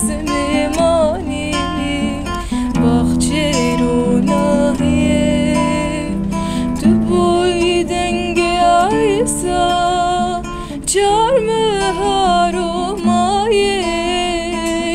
سلیمانی باغچه روناهیه تو بوی دنگ عیسا چارم هارومایه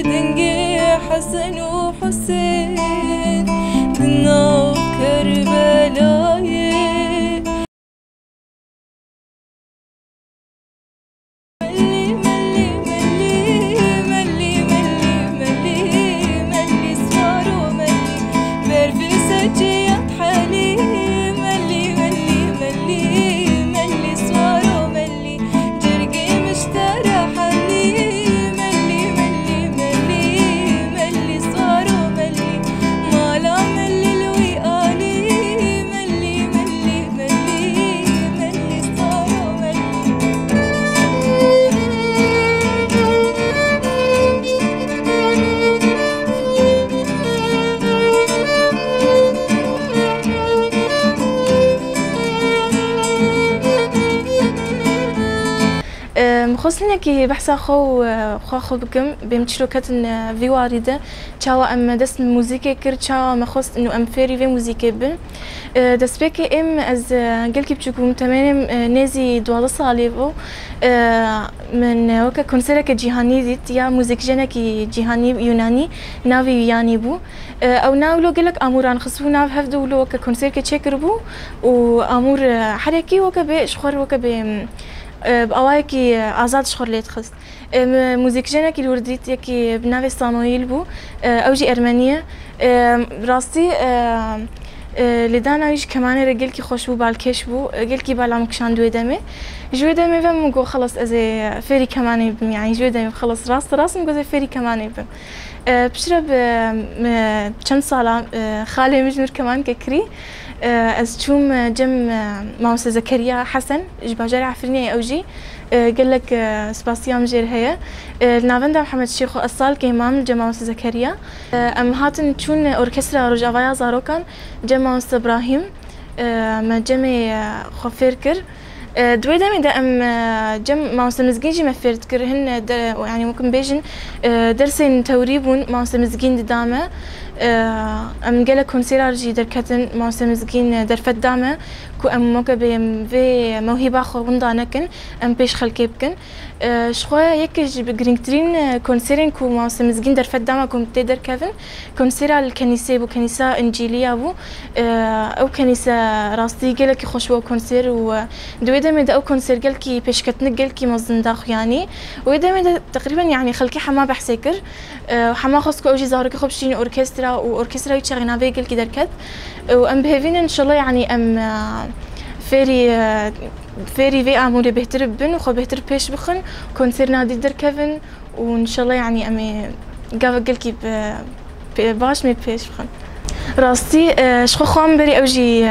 دنگ حسن و حسین دنا کربلایه خصني كي بحث خو بكم بمشروكات في واردة تشاو ام دس موسيقى كر تشاو ما خص انه ام فيري في موسيقى بن دس بيكي ام از قلكي بتشوفون تمام نازي دوال صاليفو من وكا كونسيرك جيهاني ديت يا موسيقى جنكي جيهاني يوناني نافي ياني بو او ناو لو قلك اموران خصو ناف هفدو لو وكا كونسيرك تشيكر بو وامور حركي وكا بشخور وكا ب بأوايكي آزاد شخور ليت خست موسيقى جنكي الورديت يكي بنافي صانويل بو أوجي أرمنية راستي لدانا ويش كمان رجلكي خوش بو بالكش بو رجلكي بالعمكشان دويدمي جويدمي فمقو خلص أزي فيري كمان بم يعني جويدمي خلص راس مقو زي فيري كمان بم بشرب كم صالة خالي مجنور كمان ككري از چوم جم ماوس زكريا حسن جباجر عفرني اوجي قال لك سباسيام جير هي نافندا محمد الشيخ اصال كيمام جم ماوس زكريا ام هاتن چون اوركسترا رجاويا زاروكان جم ماوس ابراهيم ما جمي خفيركر دوي دامي دا ام جم ماوس مزجين جي مفيرت كر هن يعني ممكن بيجن درسين توريبون ماوس مزجين دامه ام قال كونسيرار جي دركتن ماوس مزجين درفت دامه كو ام موكا في موهبه خو بندانكن ام بيش خلكيبكن شخوا يكج بجرينكترين كونسيرين كو ماوس مزجين درفت دامه كو تقدر كيفن كونسيرا الكنيسه بو كنيسه انجيليه بو او كنيسه راستي قال لك خوشوا كونسير و دويدامي دا او كونسير قال كي بيشكتنك قال كي مزن داخ يعني ويدامي دا تقريبا يعني خلكي حما بحسكر وحما خاصكو اوجي زارك خبشين اوركسترا واوركسترا يتشغينا في قال كي دركت وام بهفين ان شاء الله يعني ام فيري في اموري بهتر بن وخو بهتر بيش بخن كونسير نادي دركفن وان شاء الله يعني امي قال كي باش مي بيش بخن راستي شخو خوام بري اوجي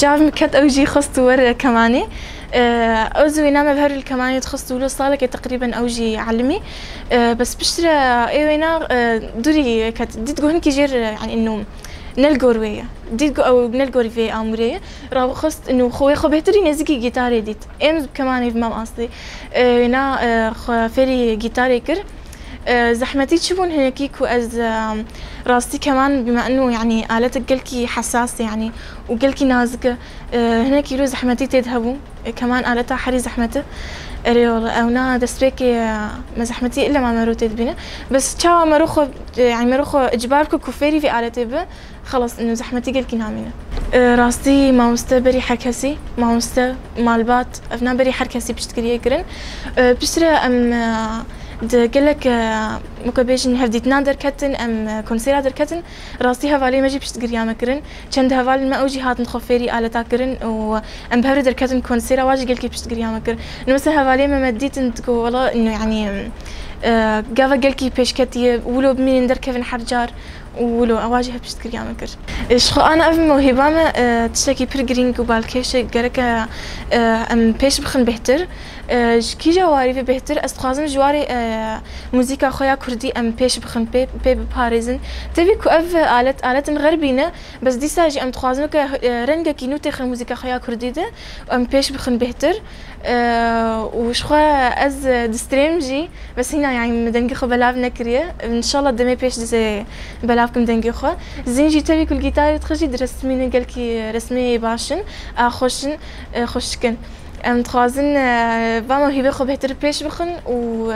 جاب مكت اوجي خصتو ور كماني اوزوي نام بهر الكماني تخصتو له صالك تقريبا اوجي علمي بس بشترى ايوينا دوري كت دي تقول هنكي جير يعني انه نلقوروية ديت او نلقوري في اموريه راهو خصت انه خويا خو بهتري نزكي جيتاري ديت امز كماني في مام اصلي هنا فيري جيتاري كر زحمتي تشوفون هناكيك واز راستي كمان بما انه يعني آلتك قلكي حساسة يعني وقلكي نازكة هناكي لو زحمتي تذهبوا كمان آلتها حري زحمته اري والله اونا دسبيكي ما زحمتي الا ما مروت بينا بس تشاو مروخو يعني مروخو اجباركو كوفيري في آلتي به خلص انه زحمتي قلكي نامينه راستي ما مستبري حركسي ما مست مالبات افنا بري حركسي بشتكري يقرن بشتري ام قال لك مكبيجن هفديت نادر كتن ام كونسيرا در كتن راستي هفالي ما جيبش تقريا مكرن چند هفال ما اوجي هات نخفيري آلة تاكرن و ام بهر در كتن كونسيرا واجي قال كيبش تقريا مكرن مثلا هفالي ما مديت انتكو والله انه يعني قاوا قال كي بيش كتي ولو بمين در كيفن حرجار ولو أواجه بشتكر يا مكر إيش خو أنا أفهم موهبة ما تشتكي برجرينج وبالكيش جرك أم بيش بخن بهتر كي جواري في بهتر استخازم جواري موسيقى خويا كردي أم بيش بخن بي باريزن تبي كأف آلة غربية بس دي ساجي أم تخازم كرنجة كينو تخن موسيقى خويا كردي ده أم بيش بخن بهتر وش خوا أز دستريم جي بس هنا يعني مدنجي خو بلاف نكريه إن شاء الله دمي بيش دزي بلافكم دنجي خو زين جي تبي كل جيتار تخرجي درسمين قالكي رسمي باشن خوشن خوشكن ام تخازن موهبه خو بهتر بيش بخن و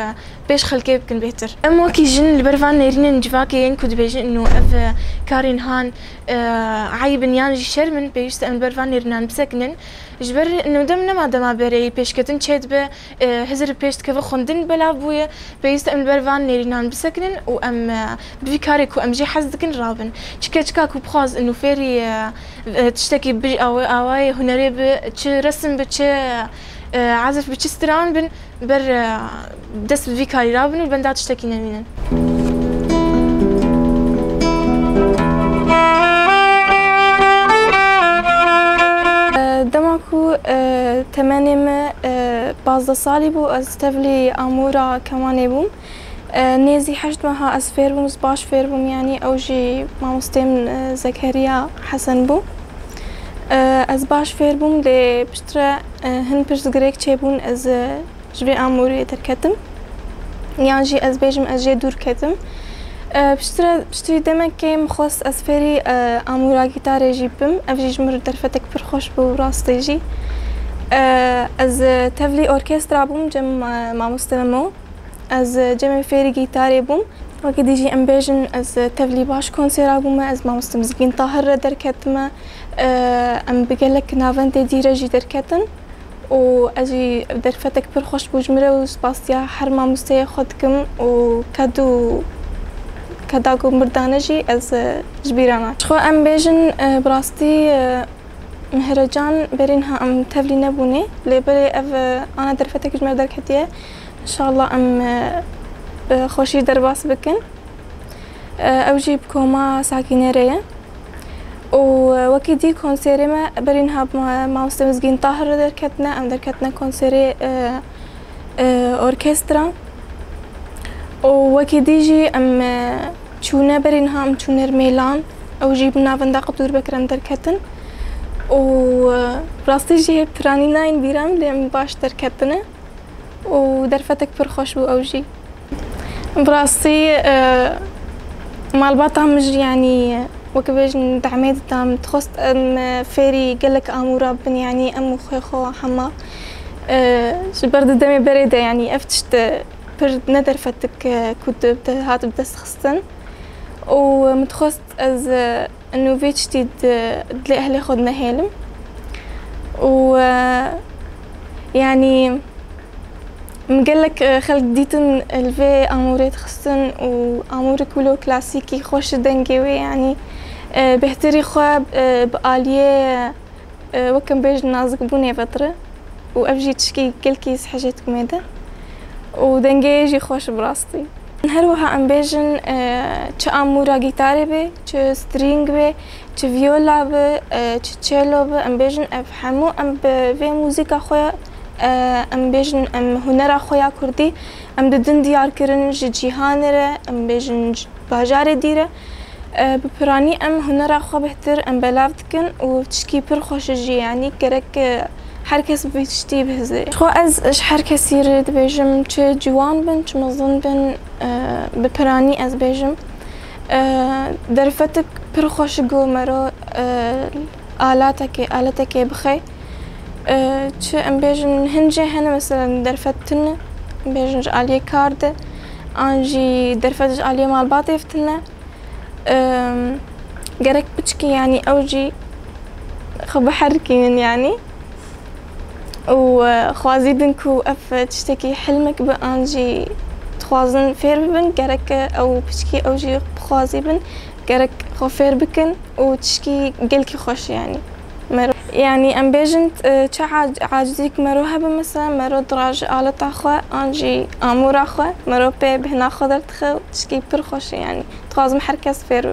بيش خلكي بكن بهتر اما كي جن البرفان نيرين نجفاكي ينكد بيجن انه اف كارين هان عيب يان جي شرمن بيست ام البرفان نيرنان بسكنن جبر انه دمنا ما دما بري بيش كتن تشيت به هزر بيش كيف خندن بلا بويا بيست ام البرفان نيرنان بسكنن و ام بفكارك و ام جي حزدكن رابن تشكاكو بخاز انه فيري تشتكي بي او هنري بتش رسم بتش عزف بتش ستران بن بر دس بفكاري رابن والبندات تشتكي نمينن دماكو تمانيم 12 سالي بو از تفلي امورا كمان بوم نيزي حشت مها از فير بوم باش فير بوم يعني اوجي مامستيم زكريا حسن بو از باش فير بوم لي بشترا هن بيش غريك تشيبون از جبي اموري تركتم يعني جي از بيجم از جي دور كتم بشتري دمك كي مخص اسفري امورا جيتار جيبم افجي جمر درفتك برخوش بو راستي جي از تفلي اوركسترا بوم جم مع مستمو از جم فيري جيتاري بوم وكي يجي امبيجن از تفلي باش كونسيرا بوم از مع مستمزقين طاهر دركتما ام بقلك نافنتي ديرا جي دركتن و اجي درفتك برخوش بو جمره و سباسيا حرما مستي خدكم و كداغو مردانجي از جبيرانا خو ام بيجن براستي مهرجان برينها ام تفلي نبوني لبري اف انا درفتك جمر دركتيه ان شاء الله ام خوشي درباس بكن او جيب كوما ساكنه ريا وكيدي كونسيري ما برينها مع مستمزقين طاهر دركتنا ام دركتنا كونسيري اوركسترا وكيديجي ام تشونا برينها ام تشونر ميلان او جيبنا فندق دور بكرم دركتن و براستي جي براني ناين بيرام لم باش دركتنا ودرفتك برخوش بو اوجي براستي مالباطا مج يعني وكبيج دعميد دام تخص ام فيري قالك امورا بن يعني ام خو حما برد دمي بريدة يعني افتشت برد ندر فتك كنت هات بدس خصن ومتخص از انه فيتش تيد دلي اهلي خدنا هيلم و يعني مقلك خلق ديتن الفي اموري تخصن واموري كله كلاسيكي خوش دنجوي يعني بهتري خواب بآلية وكم بيج نازك بوني فترة وأبجي تشكي كل كيس حاجات كميدة ودنجيجي خوش براستي هروها ام بيجن چه امورا گیتاره بی چه سترینگ بی چه ویولا بی چه چلو بی ام بيجن افهمو ام به موزیکا خویا ام بيجن ام هنر خویا کردی ام ددن دیار کرن جهان ره ام بيجن باجار دیره بپرانی ام هنر خو بهتر ام بلافت کن و تشکی پر خوش جی يعني کرک هر کس بیشتری بهزه. خو از هر کسی رد بیشم چه جوان بن چه مزن بن بپرانی از بیشم درفتک پر خوش گو مرا آلاتک بخی چه ام بیشم هنجه هن مثلا درفتن بیشم آلیه کارده آنجی درفتش آلیه مال باطی فتنه گرک بچکی يعني اوجي خو بحركين يعني وخوازيدنكو اف تشتكي حلمك بانجي تخوازن فير ببن جرك او بشكي اوجي بخوازي بن جرك خو فير بكن وتشكي قلكي خوش يعني ام بيجنت تشا عاجزيك مروها بمثلا مرو دراج آلة اخوة انجي امور اخوة مرو بي بهنا خدرت خو تشكي بر خوش يعني دخوازم هر کس فێر